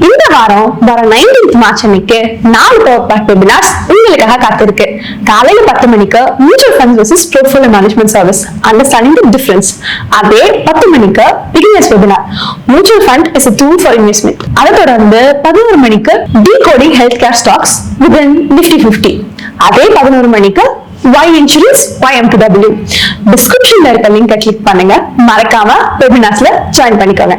இந்த வாரம் வர 19th மார்ச் அன்னைக்கு 4 பவர் பேக் வெபினார்ஸ் உங்களுக்காக காத்திருக்கு. காலையில 10 மணிக்கு mutual funds versus portfolio management service understanding the difference. அதே 10 மணிக்கு beginners webinar mutual fund is a tool for investment. அதை தொடர்ந்து 11 மணிக்கு decoding healthcare stocks within Nifty 50. அதே 11 மணிக்கு Why Insurance YM2W. டிஸ்கிரிப்ஷன்ல இருக்க லிங்கை கிளிக் பண்ணுங்க. மறக்காம வெபினார்ஸ்ல ஜாயின் பண்ணிக்கோங்க.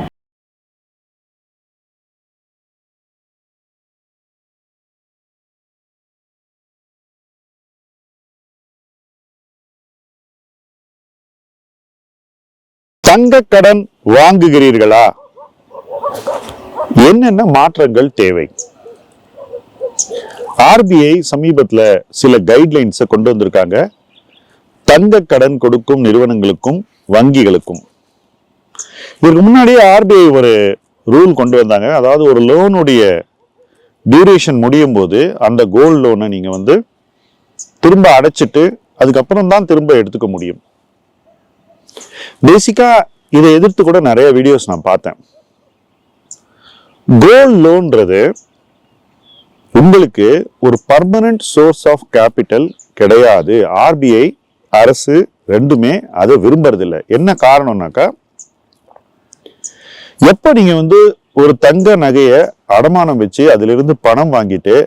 தங்க கடன் வாங்குகிறீர்களா? என்னென்ன மாற்றங்கள் தேவை? ஆர்பிஐ சமீபத்துல சில கைட்லைன்ஸை கொண்டு வந்திருக்காங்க தங்க கடன் கொடுக்கும் நிறுவனங்களுக்கும் வங்கிகளுக்கும். இதுக்கு முன்னாடியே ஆர்பிஐ ஒரு ரூல் கொண்டு வந்தாங்க. அதாவது ஒரு லோனுடைய டியூரேஷன் முடியும் போது அந்த கோல்டு லோனை நீங்க திரும்ப அடைச்சிட்டு அதுக்கப்புறம் தான் திரும்ப எடுத்துக்க முடியும். பேசிக்கா இதை எதிர்த்து கூட நிறைய வீடியோஸ் நான் பார்த்தேன். கோல்ட் லோன்றது உங்களுக்கு ஒரு பர்மனன்ட் சோர்ஸ் ஆஃப் கேபிட்டல் கிடையாது. ஆர்பிஐ அரசு ரெண்டுமே அதை விரும்புறதில்லை. என்ன காரணம்னாக்கா, எப்ப நீங்க ஒரு தங்க நகையை அடமானம் வச்சு அதுல இருந்து பணம் வாங்கிட்டு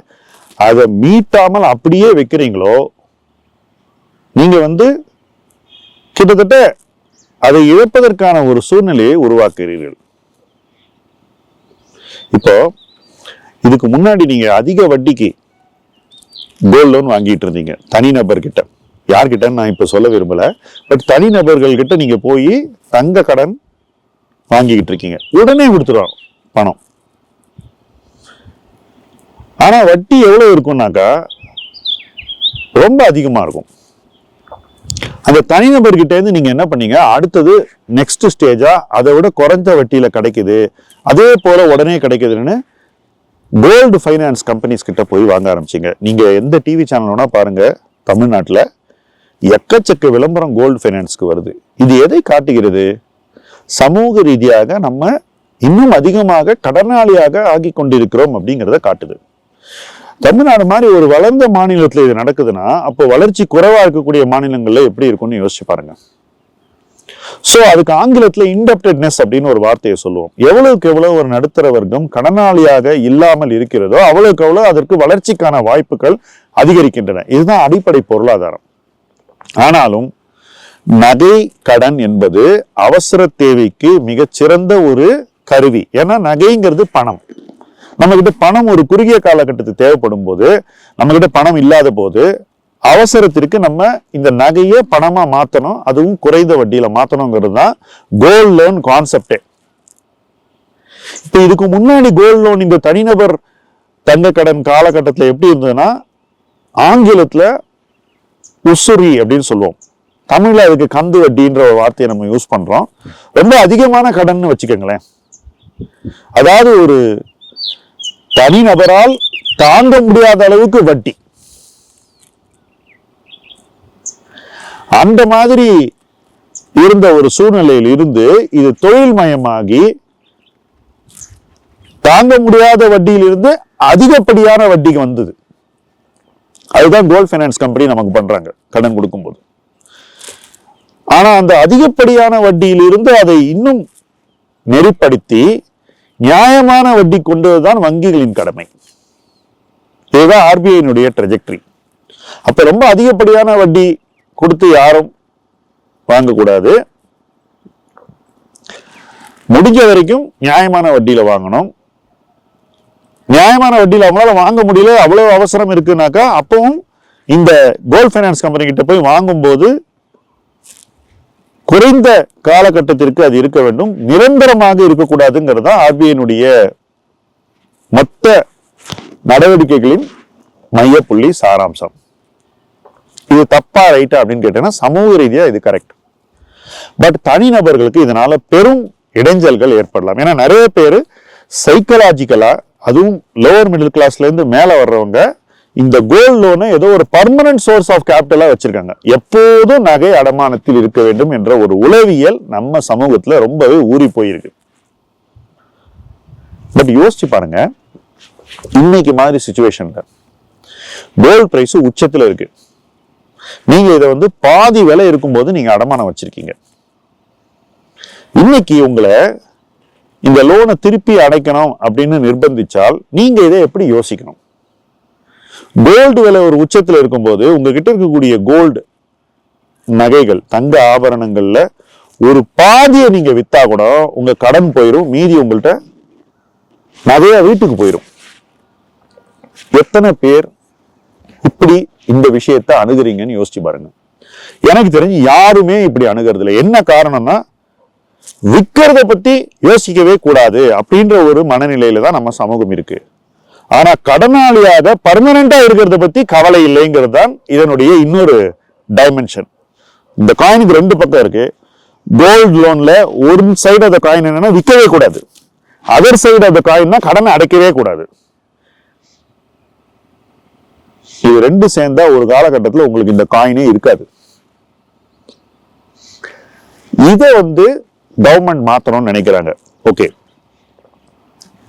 அதை மீட்டாமல் அப்படியே வைக்கிறீங்களோ, நீங்க கிட்டத்தட்ட அதை இழப்பதற்கான ஒரு சூழ்நிலையை உருவாக்குகிறீர்கள். இப்போ இதுக்கு முன்னாடி நீங்க அதிக வட்டிக்கு கோல்ட் லோன் வாங்கிட்டு இருந்தீங்க தனிநபர்கிட்ட. யார்கிட்டன்னு நான் இப்ப சொல்ல விரும்பல. பட் தனிநபர்கள் கிட்ட நீங்க போய் தங்க கடன் வாங்கிக்கிட்டு இருக்கீங்க. உடனே கொடுத்துருவாங்க பணம். ஆனா வட்டி எவ்வளவு இருக்கும்னாக்கா ரொம்ப அதிகமா இருக்கும். அந்த தனிநபர்கிட்ட இருந்து நீங்க என்ன பண்ணீங்க, அடுத்தது நெக்ஸ்ட் ஸ்டேஜா அதை விட குறைஞ்ச வட்டியில கிடைக்குது, அதே போல உடனே கிடைக்குதுன்னு கோல்டு ஃபைனான்ஸ் கம்பெனிஸ் கிட்ட போய் வாங்க ஆரம்பிச்சிங்க. நீங்க எந்த டிவி சேனல்னா பாருங்க, தமிழ்நாட்டில் எக்கச்சக்க விளம்பரம் கோல்டு ஃபைனான்ஸ்க்கு வருது. இது எதை காட்டுகிறது? சமூக ரீதியாக நம்ம இன்னும் அதிகமாக கடனாளியாக ஆகி கொண்டிருக்கிறோம் அப்படிங்கிறத காட்டுது. தமிழ்நாடு மாதிரி ஒரு வளர்ந்த மாநிலத்துல இது நடக்குதுன்னா, அப்போ வளர்ச்சி குறைவா இருக்கக்கூடிய மாநிலங்கள்ல எப்படி இருக்கும்னு யோசிச்சு பாருங்க. சோ அதுக்கு ஆங்கிலத்துல இன்டெப்டட்னஸ் அப்படின்னு ஒரு வார்த்தையை சொல்லுவோம். எவ்வளவுக்கு எவ்வளவு ஒரு நடுத்தர வர்க்கம் கடனாளியாக இல்லாமல் இருக்கிறதோ அவ்வளவுக்கு எவ்வளவு அதற்கு வளர்ச்சிக்கான வாய்ப்புகள் அதிகரிக்கின்றன. இதுதான் அடிப்படை பொருளாதாரம். ஆனாலும் நகை கடன் என்பது அவசர தேவைக்கு மிகச்சிறந்த ஒரு கருவி. ஏன்னா நகைங்கிறது பணம். நம்ம கிட்ட பணம் ஒரு குறுகிய காலகட்டத்துக்கு தேவைப்படும் போது, நம்ம கிட்ட பணம் இல்லாத போது அவசரத்திற்கு நம்ம இந்த நகையை பணமா மாத்தணும், அதுவும் குறைந்த வட்டியில மாத்தணுங்கிறது தான் கோல்ட் லோன் கான்செப்டே. இப்ப இதுக்கு முன்னாடி கோல்ட் லோன் இந்த தனிநபர் தங்க கடன் காலகட்டத்துல எப்படி இருந்ததுன்னா, ஆங்கிலத்துல உசுரி அப்படின்னு சொல்லுவோம், தமிழ்ல அதுக்கு கந்து வட்டின்ற ஒரு வார்த்தையை நம்ம யூஸ் பண்றோம். ரொம்ப அதிகமான கடன் வச்சுக்கோங்களேன். அதாவது ஒரு தனிநபரால் தாங்க முடியாத அளவுக்கு வட்டி. அந்த மாதிரி இருந்த ஒரு சூழ்நிலையில் இருந்து இது தொழில் மயமாகி தாங்க முடியாத வட்டியில் இருந்து அதிகப்படியான வட்டிக்கு வந்தது. அதுதான் கோல்ட் ஃபைனான்ஸ் கம்பெனி நமக்கு பண்றாங்க கடன் கொடுக்கும்போது. ஆனா அந்த அதிகப்படியான வட்டியில் இருந்து அதை இன்னும் நெறிப்படுத்தி நியாயமான வட்டி கொண்டதுதான் வங்கிகளின் கடமை. இதுதான் ஆர்பிஐனுடைய ட்ரெஜெக்டரி. அப்ப ரொம்ப அதிகப்படியான வட்டி கொடுத்து யாரும் வாங்கக்கூடாது. முடிஞ்ச வரைக்கும் நியாயமான வட்டியில வாங்கணும். நியாயமான வட்டியில அவங்களால வாங்க முடியல, அவ்வளவு அவசரம் இருக்குனாக்கா அப்பவும் இந்த கோல்ட் ஃபைனான்ஸ் கம்பெனி கிட்ட போய் வாங்கும்போது குறைந்த காலகட்டத்திற்கு அது இருக்க வேண்டும், நிரந்தரமாக இருக்கக்கூடாதுங்கிறது தான் ஆர்பிஐனுடைய மொத்த நடவடிக்கைகளின் மையப்புள்ளி சாராம்சம். இது தப்பா ரைட்டா அப்படின்னு கேட்டீங்கன்னா சமூக ரீதியா இது கரெக்ட். பட் தனிநபர்களுக்கு இதனால பெரும் இடைஞ்சல்கள் ஏற்படலாம். ஏன்னா நிறைய பேர் சைக்கலாஜிக்கலா, அதுவும் லோவர் மிடில் கிளாஸ்ல இருந்து மேல வர்றவங்க இந்த கோல்ட் லோனை ஏதோ ஒரு பர்மனன்ட் சோர்ஸ் ஆஃப் கேபிட்டலா வச்சிருக்காங்க. எப்போதும் நகை அடமானத்தில் இருக்க வேண்டும் என்ற ஒரு உளவியல் நம்ம சமூகத்துல ரொம்பவே ஊறி போயிருக்கு. பட் யோசிச்சு பாருங்க, இன்னைக்கு மாதிரி சுச்சுவேஷன்ல கோல்ட் பிரைஸ் உச்சத்துல இருக்கு. நீங்க இதை வந்து பாதி விலை இருக்கும்போது நீங்க அடமானம் வச்சிருக்கீங்க. இன்னைக்கு உங்களை இந்த லோனை திருப்பி அடைக்கணும் அப்படின்னு நிர்பந்திச்சால் நீங்க இதை எப்படி யோசிக்கணும்? கோல்டு விலை ஒரு உச்சத்துல இருக்கும்போது உங்ககிட்ட இருக்கக்கூடிய கோல்டு நகைகள், தங்க ஆபரணங்கள்ல ஒரு பாதியை நீங்க வித்தா கூட உங்க கடன் போயிடும், மீதி உங்கள்கிட்ட நகையா வீட்டுக்கு போயிடும். எத்தனை பேர் இப்படி இந்த விஷயத்த அணுகுறீங்கன்னு யோசிச்சு பாருங்க. எனக்கு தெரிஞ்சு யாருமே இப்படி அணுகிறது இல்லை. என்ன காரணம்னா, விற்கிறத பத்தி யோசிக்கவே கூடாது அப்படின்ற ஒரு மனநிலையில தான் நம்ம சமூகம் இருக்கு. ஆனா கடனாளியாக பர்மனண்டா இருக்கிறத பத்தி கவலை இல்லைங்கிறது தான் இதனுடைய இன்னொரு டைமென்ஷன். இந்த காயினுக்கு ரெண்டு பக்கம் இருக்கு. கோல்டு லோன்ல ஒரு சைடு ஆஃப் த காயின் என்னன்னா விற்கவே கூடாது, அதர் சைடு ஆஃப் த காயின்னா கடனை அடைக்கவே கூடாது. இது ரெண்டு சேர்ந்தா ஒரு காலகட்டத்தில் உங்களுக்கு இந்த காயினே இருக்காது. இதை வந்து கவர்மெண்ட் மாத்தணும்னு நினைக்கிறாங்க. ஓகே,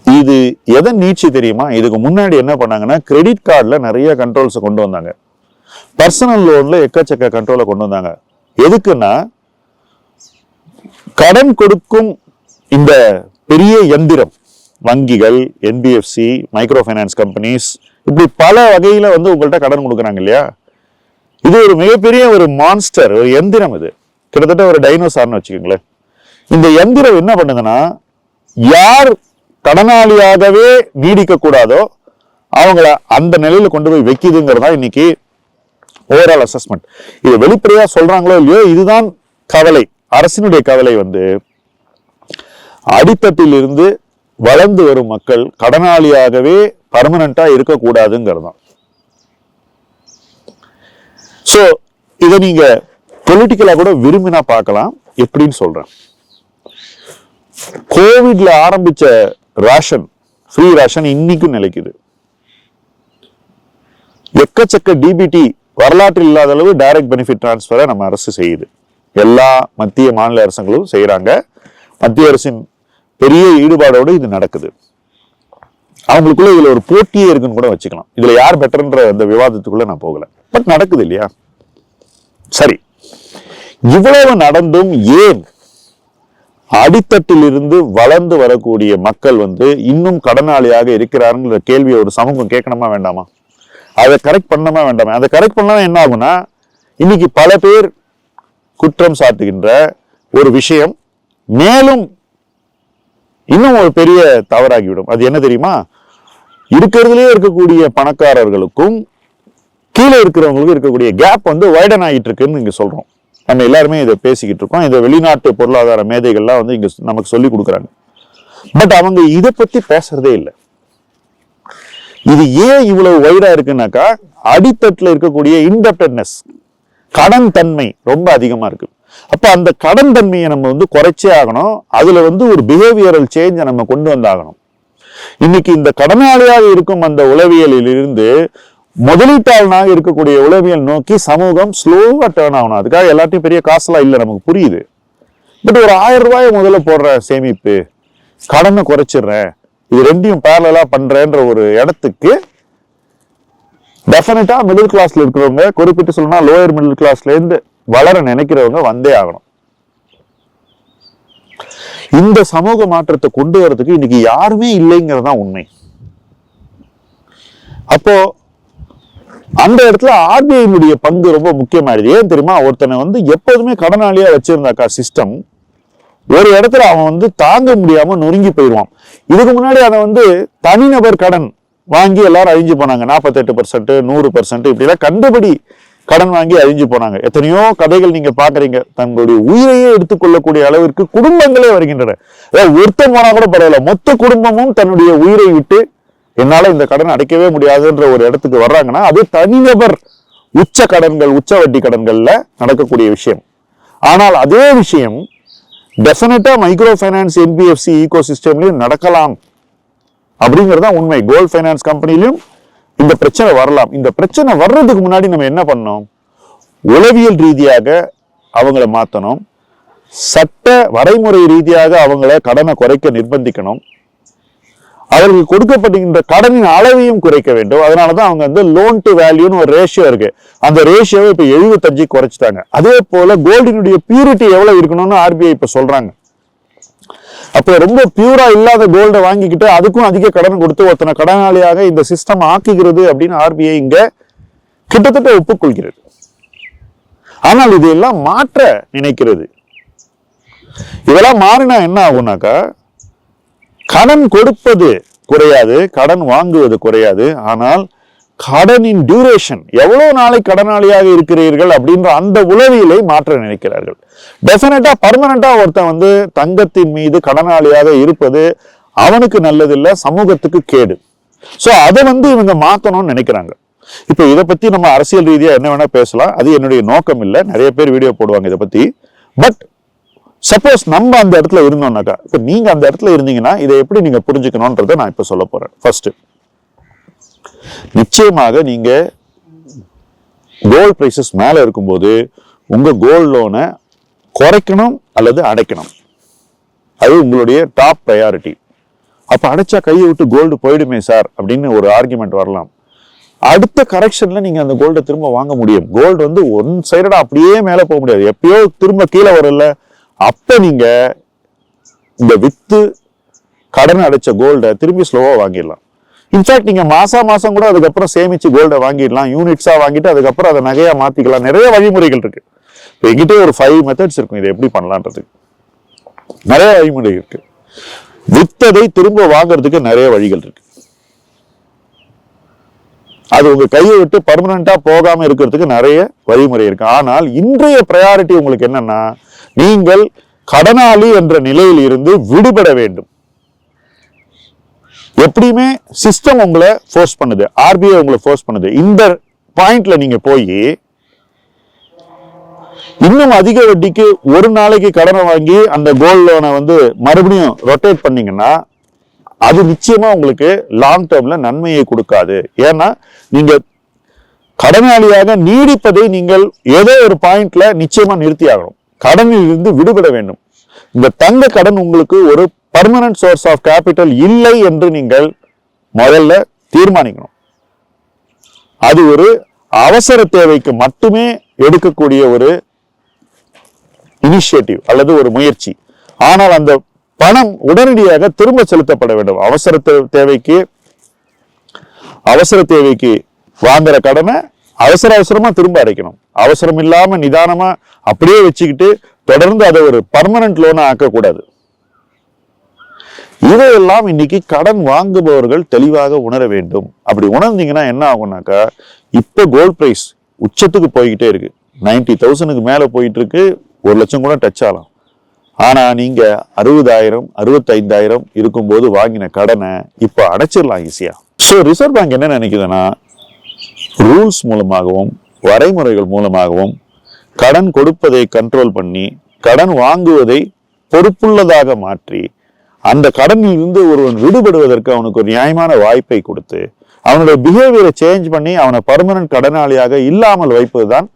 இது எதை நீட்சி தெரியுமா? இதுக்கு முன்னாடி என்ன பண்ணாங்கன்னா, கிரெடிட் கார்டுல நிறைய கண்ட்ரோல்ஸ் கொண்டு வந்தாங்க, பர்சனல் லோன்ல எக்கச்சக்க கண்ட்ரோலை கொண்டு வந்தாங்க. எதுக்குன்னா, கடன் கொடுக்கும் இந்த பெரிய எந்திரம், வங்கிகள், என்பிஎஃப்சி, மைக்ரோ ஃபைனான்ஸ் கம்பெனிஸ், இப்படி பல வகையில வந்து உங்கள்கிட்ட கடன் கொடுக்குறாங்க இல்லையா? இது ஒரு மிகப்பெரிய ஒரு மான்ஸ்டர், ஒரு எந்திரம். இது கிட்டத்தட்ட ஒரு டைனோசார்னு வச்சுக்கோங்களேன். இந்த எந்திரம் என்ன பண்ணுதுன்னா, யார் கடனாளியாகவே நீடிக்க கூடாதோ அவங்கள அந்த நிலையில கொண்டு போய் வைக்குதுங்கிறதா இன்னைக்கு ஓவரால் அசஸ்மெண்ட். இது வெளிப்படையா சொல்றாங்களோ இல்லையோ, இதுதான் கவலை. அரசினுடைய கவலை வந்து அடித்தட்டில் இருந்து வளர்ந்து வரும் மக்கள் கடனாளியாகவே பர்மனண்டா இருக்கக்கூடாதுங்கிறதான். சோ இதை நீங்க பொலிட்டிக்கலா கூட விரும்பினா பார்க்கலாம். எப்படின்னு சொல்றேன். கோவிட்ல ஆரம்பிச்ச ரேஷன், ஃப்ரீ ரேஷன் இன்னைக்கும் நிலைக்குது. எக்கச்சக்க டிபிடி, வரலாற்றில் இல்லாத அளவு டைரக்ட் பெனிஃபிட் டிரான்ஸ்பரை நம்ம அரசு செய்யுது. எல்லா மத்திய மாநில அரசுகளும் செய்யறாங்க. மத்திய அரசின் பெரிய ஈடுபாடோடு இது நடக்குது. அவங்களுக்குள்ள இதுல ஒரு போட்டியே இருக்குன்னு கூட வச்சுக்கலாம். இதுல யார் பெட்டர்ன்ற அந்த விவாதத்துக்குள்ள நான் போகல. பட் நடக்குது இல்லையா? சரி, இவ்வளவு நடந்தும் ஏன் அடித்தட்டில் இருந்து வளர்ந்து வரக்கூடிய மக்கள் வந்து இன்னும் கடனாளியாக இருக்கிறாருங்கிற கேள்வியை ஒரு சமூகம் கேட்கணுமா வேண்டாமா? அதை கரெக்ட் பண்ணணுமா வேண்டாமா? அதை கரெக்ட் பண்ணா என்ன ஆகும்னா, இன்னைக்கு பல பேர் குற்றம் சாட்டுகின்ற ஒரு விஷயம் மேலும் இன்னும் ஒரு பெரிய தவறாகிவிடும். அது என்ன தெரியுமா? இருக்கிறதுலயே இருக்கக்கூடிய பணக்காரர்களுக்கும் கீழே இருக்கிறவங்களுக்கும் இருக்கக்கூடிய கேப் வந்து வைடன் ஆகிட்டு இருக்குன்னு இங்க சொல்றோம். நம்ம எல்லாருமே இதை பேசிக்கிட்டு இருக்கோம். இதை வெளிநாட்டு பொருளாதார மேதைகள்லாம் வந்து இங்க நமக்கு சொல்லி கொடுக்குறாங்க. பட் அவங்க இதை பத்தி பேசுறதே இல்லை. இது ஏன் இவ்வளவு வைடா இருக்குன்னாக்கா, அடித்தட்டுல இருக்கக்கூடிய இன்டெப்டட்னஸ், கடன் தன்மை ரொம்ப அதிகமா இருக்கு. அப்ப அந்த கடன் தன்மையை நம்ம வந்து குறைச்சே ஆகணும். அதுல வந்து ஒரு பிஹேவியரல் சேஞ்சை நம்ம கொண்டு வந்தாகணும். இன்னைக்கு இந்த கடனாளியாக இருக்கும் அந்த உளவியலில் இருந்து முதலீட்டாளனாக இருக்கக்கூடிய உளவியல் நோக்கி சமூகம் ஸ்லோவா டேர்ன் ஆகணும். அதுக்காக எல்லாத்தையும் பெரிய காசுலாம் இல்லை, நமக்கு புரியுது. பட் ஒரு 1000 ரூபாயை முதல்ல போடுற சேமிப்பு, கடனை குறைச்சிடுறேன், இது ரெண்டையும் பேரலா பண்றேன்ற ஒரு இடத்துக்கு டெஃபினட்டா மிடில் கிளாஸ்ல இருக்கிறவங்க, குறிப்பிட்டு சொல்லணும்னா லோயர் மிடில் கிளாஸ்ல இருந்து வளர நினைக்கிறவங்க வந்தே ஆகணும். இந்த சமூக மாற்றத்தை கொண்டு வரதுக்கு இன்னைக்கு யாருமே இல்லைங்கிறதுதான் உண்மை. அப்போ அந்த இடத்துல ஆர்பிஐனுடைய பங்கு ரொம்ப முக்கியமாயிடுது. ஏன் தெரியுமா? ஒருத்தனை வந்து எப்போதுமே கடனாளியா வச்சிருந்தாக்கா சிஸ்டம், ஒரு இடத்துல அவன் வந்து தாங்க முடியாம நொறுங்கி போயிடுவான். இதுக்கு முன்னாடி அதை வந்து தனிநபர் கடன் வாங்கி எல்லாரும் அழிஞ்சு போனாங்க. 48%, 100% இப்படிலாம் கண்டபடி கடன் வாங்கி அழிஞ்சு போனாங்க. எத்தனையோ கதைகள் நீங்க பாக்குறீங்க. தங்களுடைய உயிரையே எடுத்துக்கொள்ளக்கூடிய அளவிற்கு குடும்பங்களே வருகின்றன. ஒருத்தன் போனா கூட பரவாயில்ல, மொத்த குடும்பமும் தன்னுடைய உயிரை விட்டு என்னால இந்த கடன் அடைக்கவே முடியாதுன்ற ஒரு இடத்துக்கு வர்றாங்கன்னா, அது தனிநபர் உச்ச கடன்கள், உச்ச வட்டி கடன்கள்ல நடக்கக்கூடிய விஷயம். ஆனால் அதே விஷயம் டெஃபினட்டா மைக்ரோ ஃபைனான்ஸ், என்பிஎஃப்சி ஈகோ சிஸ்டம்லயும் நடக்கலாம் அப்படிங்கறதுதான் உண்மை. கோல்ட் ஃபைனான்ஸ் கம்பெனிலையும் இந்த பிரச்சனை வரலாம். இந்த பிரச்சனை வர்றதுக்கு முன்னாடி நம்ம என்ன பண்ணணும்? உளவியல் ரீதியாக அவங்கள மாத்தணும், சட்ட வரைமுறை ரீதியாக அவங்கள கடனை குறைக்க நிர்பந்திக்கணும். அவர்களுக்கு கொடுக்கப்படுகின்ற கடனின் அளவையும் குறைக்க வேண்டும். அதனாலதான் அவங்க வந்து லோன் டு வேல்யூன்னு ஒரு ரேஷியோ இருக்கு. அந்த ரேஷியோவை இப்ப 75 குறைச்சிட்டாங்க. அதே போல கோல்டினுடைய பியூரிட்டி எவ்வளவு இருக்கணும்னு RBI இப்ப சொல்றாங்க. அப்ப ரொம்ப பியூரா இல்லாத கோல்டை வாங்கிக்கிட்டு அதுக்கும் அதிக கடன் கொடுத்து ஒருத்தனை கடனாளியாக இந்த சிஸ்டம் ஆக்குகிறது அப்படின்னு RBI இங்க கிட்டத்தட்ட ஒப்புக்கொள்கிறது. ஆனால் இதையெல்லாம் மாற்ற நினைக்கிறது. இதெல்லாம் மாறினா என்ன ஆகும்னாக்கா, கடன் கொடுப்பது குறையாது, கடன் வாங்குவது குறையாது. ஆனால் கடனின் டியூரேஷன், எவ்வளவு நாளை கடனாளியாக இருக்கிறீர்கள் அப்படின்ற அந்த உளவியலை மாற்ற நினைக்கிறார்கள். டெஃபினட்டா பர்மனண்டா ஒருத்தன் வந்து தங்கத்தின் மீது கடனாளியாக இருப்பது அவனுக்கு நல்லதில்லை, சமூகத்துக்கு கேடு. சோ அதை வந்து இவங்க மாத்தணும்னு நினைக்கிறாங்க. இப்ப இதை பத்தி நம்ம அரசியல் ரீதியா என்ன வேணா பேசலாம், அது என்னுடைய நோக்கம் இல்லை. நிறைய பேர் வீடியோ போடுவாங்க இதை பத்தி. பட் சப்போஸ் நம்ம அந்த இடத்துல இருந்தோம்னாக்கா, இப்ப நீங்க அந்த இடத்துல இருந்தீங்கன்னா இதை எப்படி நீங்க புரிஞ்சுக்கணும்ன்றதை நான் இப்ப சொல்ல போறேன். ஃபர்ஸ்ட், நிச்சயமாக நீங்க கோல்ட் பிரைசஸ் மேல இருக்கும்போது உங்க கோல்ட் லோனை குறைக்கணும் அல்லது அடைக்கணும். அது உங்களுடைய டாப் ப்ரையாரிட்டி. அப்ப அடைச்சா கையை விட்டு கோல்டு போயிடுமே சார் அப்படின்னு ஒரு ஆர்குமெண்ட் வரலாம். அடுத்த கரெக்ஷன்ல நீங்க அந்த கோல்டை திரும்ப வாங்க முடியும். கோல்டு வந்து ஒன் சைடா அப்படியே மேல போக முடியாது, எப்பயோ திரும்ப கீழே வரல. அப்ப நீங்க இந்த வித்து கடன் அடைச்ச கோல்டை திரும்பி ஸ்லோவா வாங்கிடலாம். இன்ஃபேக்ட் நீங்க மாசம் கூட அதுக்கப்புறம் சேமிச்சு கோல்டை வாங்கிடலாம், யூனிட்ஸா வாங்கிட்டு அதுக்கப்புறம் அதை நகையா மாத்திக்கலாம். நிறைய வழிமுறைகள் இருக்கு. இப்போ எங்கிட்ட ஒரு 5 மெத்தட்ஸ் இருக்கும் இதை எப்படி பண்ணலான்றதுக்கு. நிறைய வழிமுறை இருக்கு. வித்ததை திரும்ப வாங்குறதுக்கு நிறைய வழிகள் இருக்கு. அது உங்க கையை விட்டு பர்மனண்டா போகாம இருக்கிறதுக்கு நிறைய வழிமுறை இருக்கு. ஆனால் இன்றைய ப்ரையாரிட்டி உங்களுக்கு என்னன்னா, நீங்கள் கடனாளி என்ற நிலையில் இருந்து விடுபட வேண்டும். எப்படியுமே சிஸ்டம் உங்களை ஃபோர்ஸ் பண்ணுது, RBI உங்களை ஃபோர்ஸ் பண்ணுது. இந்த பாயிண்ட்ல நீங்க போய் இன்னும் அதிக வட்டிக்கு ஒரு நாளைக்கு கடனை வாங்கி அந்த கோல்ட் லோனை வந்து மறுபடியும் ரொட்டேட் பண்ணீங்கன்னா அது நிச்சயமா உங்களுக்கு லாங் டேர்ம்ல நன்மையை கொடுக்காது. ஏன்னா நீங்க கடனாளியாக நீடிப்பதை நீங்கள் ஏதோ ஒரு பாயிண்ட்ல நிச்சயமா நிறுத்தி ஆகணும். கடனில் இருந்து விடுபட வேண்டும். இந்த தங்க கடன் உங்களுக்கு ஒரு பர்மனன்ட் சோர்ஸ் ஆஃப் கேபிட்டல் இல்லை என்று நீங்கள் முதல்ல தீர்மானிக்கணும். அது ஒரு அவசர தேவைக்கு மட்டுமே எடுக்கக்கூடிய ஒரு இனிஷியேட்டிவ் அல்லது ஒரு முயற்சி. ஆனால் அந்த பணம் உடனடியாக திரும்ப செலுத்தப்பட வேண்டும். அவசர தேவைக்கு வாங்குற கடனை அவசரமா திரும்ப அடைக்கணும். அவசரம் இல்லாம நிதானமா அப்படியே வச்சுக்கிட்டு தொடர்ந்து அதை ஒரு பர்மனன்ட் லோனா ஆக்கக்கூடாது. இதையெல்லாம் இன்னைக்கு கடன் வாங்குபவர்கள் தெளிவாக உணர வேண்டும். அப்படி உணர்ந்தீங்கன்னா என்ன ஆகும்னாக்கா, இப்ப கோல்ட் பிரைஸ் உச்சத்துக்கு போய்கிட்டே இருக்கு. 90,000க்கு மேல போயிட்டு இருக்கு. 1 லட்சம் கூட டச் ஆகலாம். ஆனா நீங்க 60,000 65,000 இருக்கும்போது வாங்கின கடனை இப்ப அடைச்சிடலாம் ஈஸியா. ஸோ ரிசர்வ் பேங்க் என்ன நினைக்குதுன்னா, ரூல்ஸ் மூலமாகவும் வரைமுறைகள் மூலமாகவும் கடன் கொடுப்பதை கண்ட்ரோல் பண்ணி கடன் வாங்குவதை பொறுப்புள்ளதாக மாற்றி அந்த கடனில் இருந்து ஒருவன் விடுபடுவதற்கு அவனுக்கு ஒரு நியாயமான வாய்ப்பை கொடுத்து அவனுடைய பிஹேவியரை சேஞ்ச் பண்ணி அவனை பர்மனன்ட் கடனாளியாக இல்லாமல் வைப்பதுதான்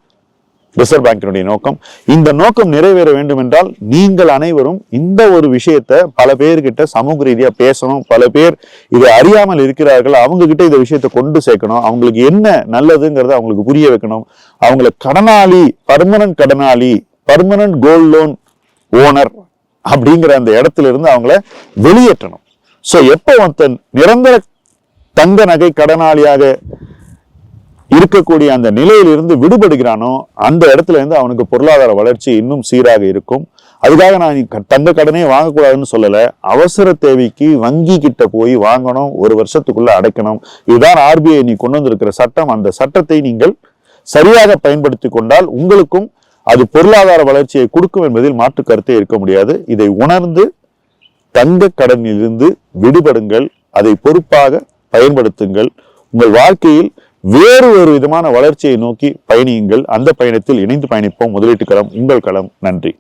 ரிசர்வ் பேங்கினுடைய நோக்கம். இந்த நோக்கம் நிறைவேற வேண்டும் என்றால் நீங்கள் அனைவரும் இந்த ஒரு விஷயத்த பல பேர்கிட்ட சமூக ரீதியா பேசணும். பல பேர் இதை அறியாமல் இருக்கிறார்கள், அவங்க கிட்ட இந்த விஷயத்தை கொண்டு சேர்க்கணும். அவங்களுக்கு என்ன நல்லதுங்கிறத அவங்களுக்கு புரிய வைக்கணும். அவங்களை கடனாளி, பர்மனன்ட் கோல்ட் லோன் ஓனர் அப்படிங்கிற அந்த இடத்துல இருந்து அவங்கள வெளியேற்றணும். சோ எப்போ ஒருத்தன் நிரந்தர தங்க நகை கடனாளியாக இருக்கக்கூடிய அந்த நிலையிலிருந்து விடுபடுகிறானோ அந்த இடத்துல இருந்து அவனுக்கு பொருளாதார வளர்ச்சி இன்னும் சீராக இருக்கும். அதுக்காக நான் தங்க கடனே வாங்கக்கூடாதுன்னு சொல்லல. அவசர தேவைக்கு வங்கி கிட்ட போய் வாங்கணும், 1 வருஷத்துக்குள்ள அடைக்கணும். இதுதான் RBI நீ கொண்டு வந்திருக்கிற சட்டம். அந்த சட்டத்தை நீங்கள் சரியாக பயன்படுத்தி கொண்டால் உங்களுக்கும் அது பொருளாதார வளர்ச்சியை கொடுக்கும் என்பதில் மாற்று கருத்தே இருக்க முடியாது. இதை உணர்ந்து தங்க கடனிலிருந்து விடுபடுங்கள், அதை பொறுப்பாக பயன்படுத்துங்கள். உங்கள் வாழ்க்கையில் வேறு ஒரு விதமான வளர்ச்சியை நோக்கி பயணியுங்கள். அந்த பயணத்தில் இணைந்து பயணிப்போம். முதலீட்டு களம் உங்கள் களம். நன்றி.